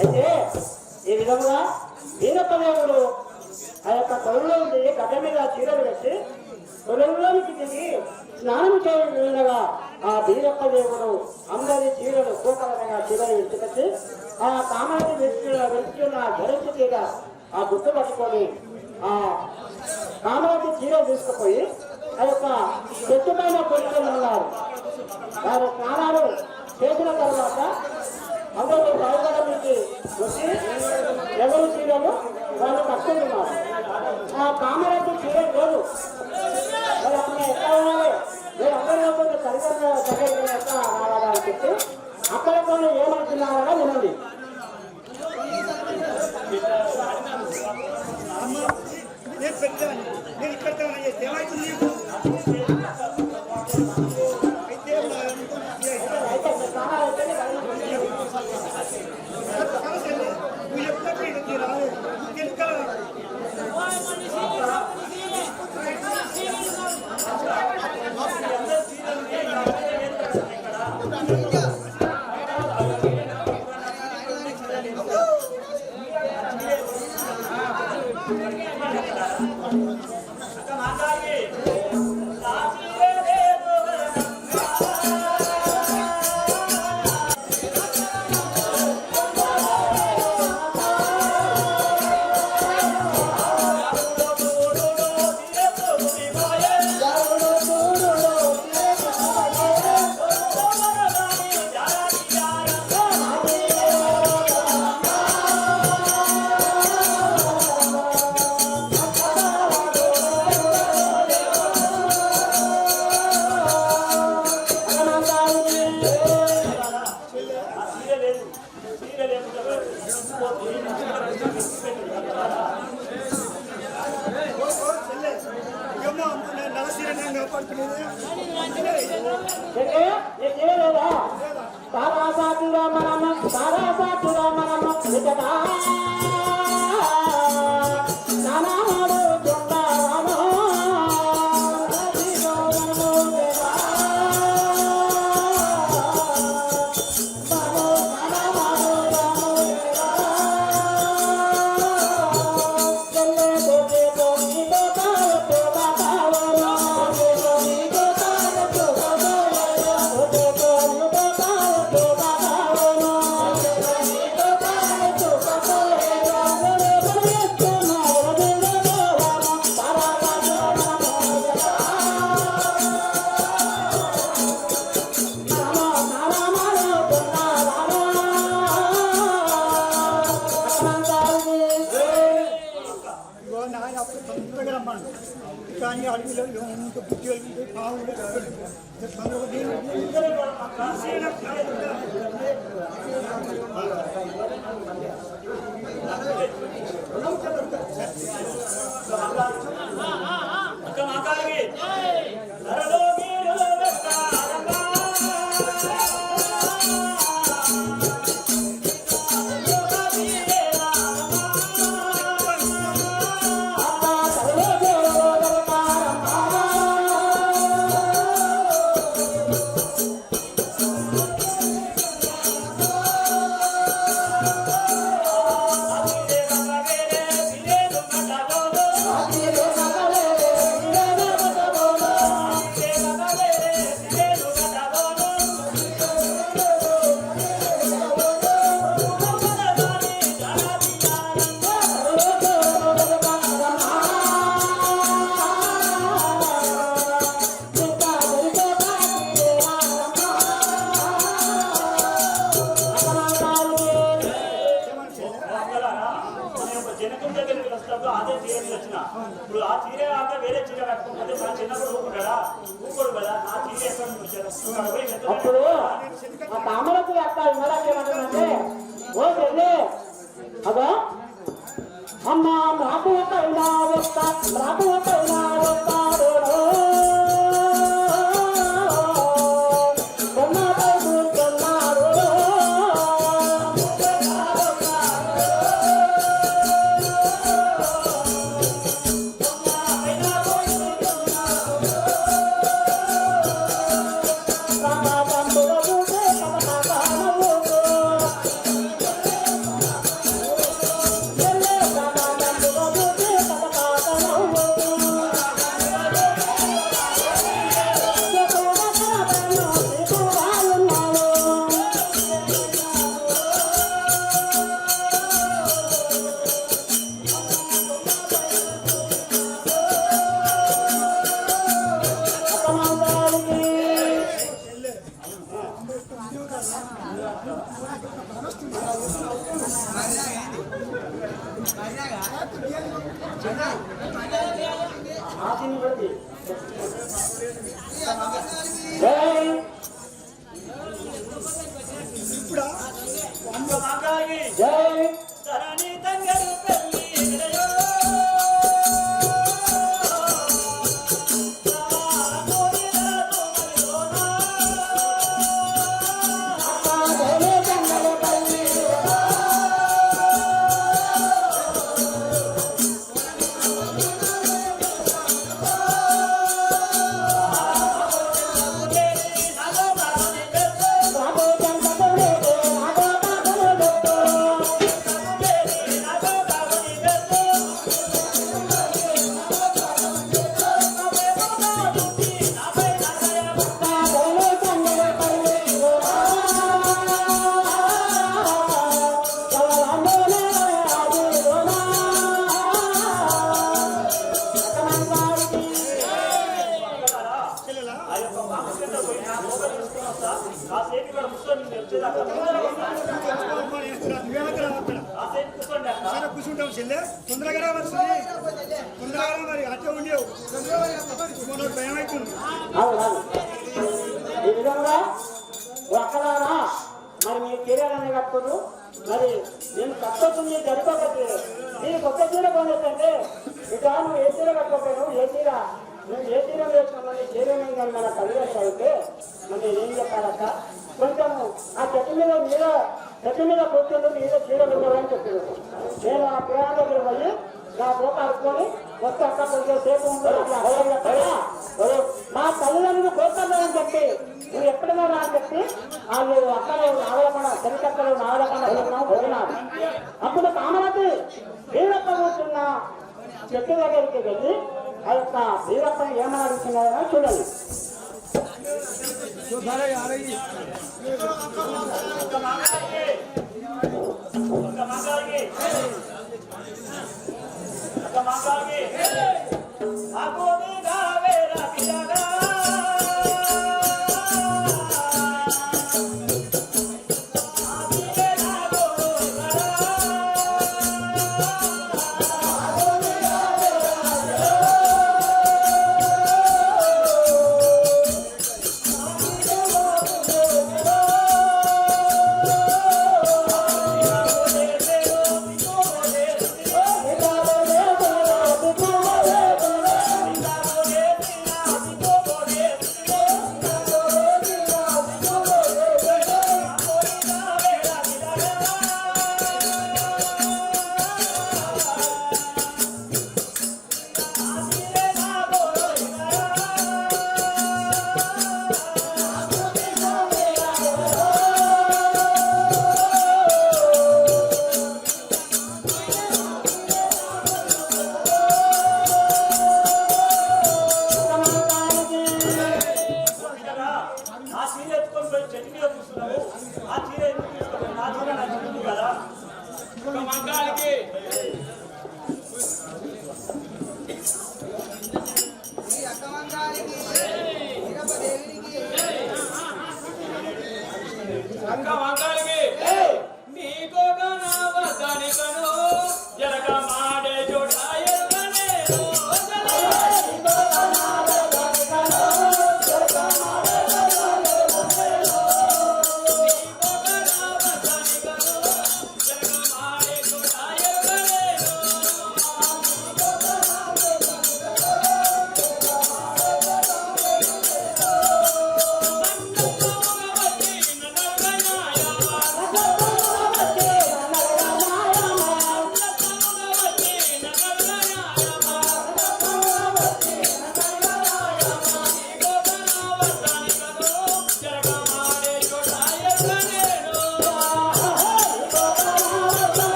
అయితే ఈ విధంగా వీరప్పదేవుడు ఆ యొక్క తొలిలో ఉండి గడ్డ మీద చీరలు వేసి తొలిలోనికి దిగి స్నానం చేయగా ఆ వీరప్పదేవుడు అందరి చీరలు కోపరంగా చీరలు విడిచిపెట్టి ఆ కామాన్ని వెళ్తున్న ధరించి తీగ ఆ గుర్తు పట్టుకొని ఆ కామాన్ని చీరలు తీసుకుపోయి ఆ యొక్క చెట్టు పైన కూర్చొని ఉన్నారు. వారి స్నానాలు చేసిన తర్వాత అందరూ బాగుగడ నుంచి వచ్చి ఎవరు చీరలు వాళ్ళు కట్టుకుంటున్నారు. ఆ కామరాజు చీర లేదు, మరి అక్కడ ఎక్కడ ఉండాలి, మీరు అందరూ సరిగ్గా రావాలని చెప్పి అక్కడ కొన్ని ఏమంటున్నారో వినండి. నేను ఇక్కడ ఏమైతుంది కానీ అడవిలో ఏముంటే పుట్టి పావులు ఇప్పుడు ఆ చీర కాక వేరే చీర కట్టుకుంటే నా చిన్నప్పుడు ఊపుకుంటాడా ఊపుకోడు కదా నా చీర ఎక్కడ అప్పుడు ఆ కామలకు అక్క విమలాకేమంటుందంటే ఓ చెల్లి అదో అమ్మ నాకు ఒక ఇలా వస్తా నాకు ఒక ఇలా వస్తాడు Bye. ఆశని బట్టి జై ఇప్పుడు జై కూర్చుంటాం చెల్లె తొందరగా రావాలి తొందరగా మరి అట్లా ఉండేవు భయం అవుతుంది. ఈ విధంగా ఒక్కలారా మరి మీరు చీరలన్నీ కట్టుకోరు మరి నేను కట్టుకుంది జరగకపోతే మీరు కొత్త చీర కొనేసంటే ఇక నువ్వు ఏ చీర కట్టుకోపోయాను ఏ చీర నువ్వు ఏ చీర వేసుకున్నాను చీర కానీ మన కలిగేసి అయితే మరి ఏం చెప్పాలక్క కొంచెం ఆ చెట్టు మీద కూర్చొని మీద చీర ఉండవని చెప్పారు. నేను ఆ పిల్లల దగ్గర పోయి నా పోక అడుక్కొని మొత్తం అక్కడ కొంచెం సేపు ఉండదు మా తల్లిదండ్రులు కోరుతామని చెప్పి నువ్వు ఎప్పుడైనా రా అని చెప్పి వాళ్ళు అక్కడ ఆవలకుండా చెరికక్కలు ఆవలకుండా పోయినారు. అప్పుడు కామరాజు వీరప్ప కూర్చున్న చెట్టు దగ్గరికి వెళ్ళి ఆ యొక్క వీరప్పని ఏమని అడుగుతున్నారో చూడండి.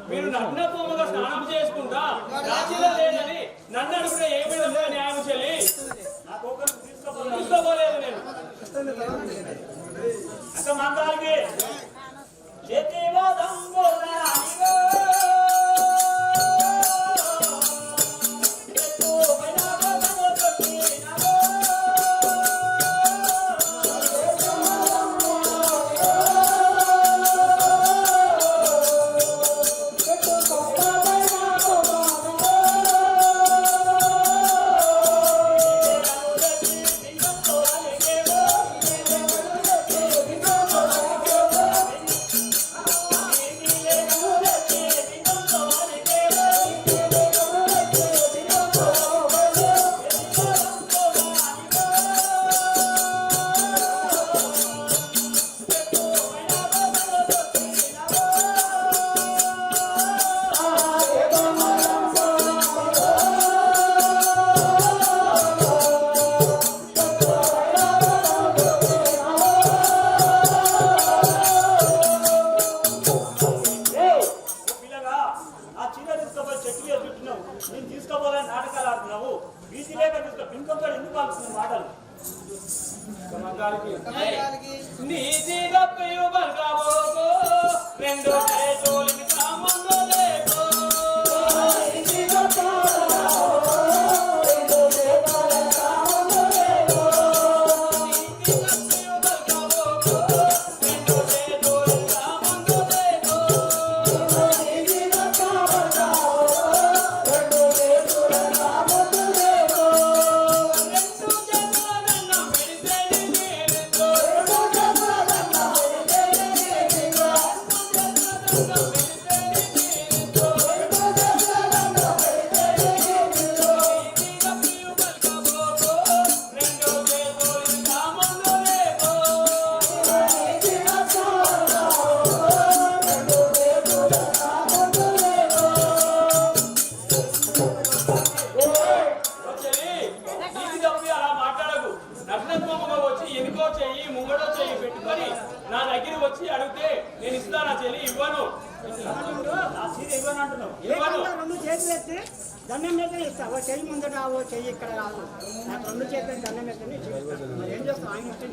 మీరు నగ్నత్వముగా స్నానం చేసుకుంటా రాజీలో లేదని నన్ను అడుగునే ఏ విధంగా న్యాయం చెల్లి తీసుకోలేదు నేను అక్క మందానికి చేతిలో దంగోలా బీసీ లేక చూస్తా పింకంతో ఎందుకు వాడుతుంది మాటలు నీతి గప్పయు బల్కాబోకో రెండు చేతులని కామందో లేకో నా దగ్గర వచ్చి అడిగితే నేను ఇస్తానా చెల్లి ఇవ్వను ఇవ్వను రెండు చేతులు ఎత్తి దండం మీద ఇస్తా ఓ చెయ్యి ముందట ఓ చెయ్యి ఇక్కడ రాదు నాకు రెండు చేతులు దండం ఎత్తి ఏం చేస్తాను ఆయన ఇస్తే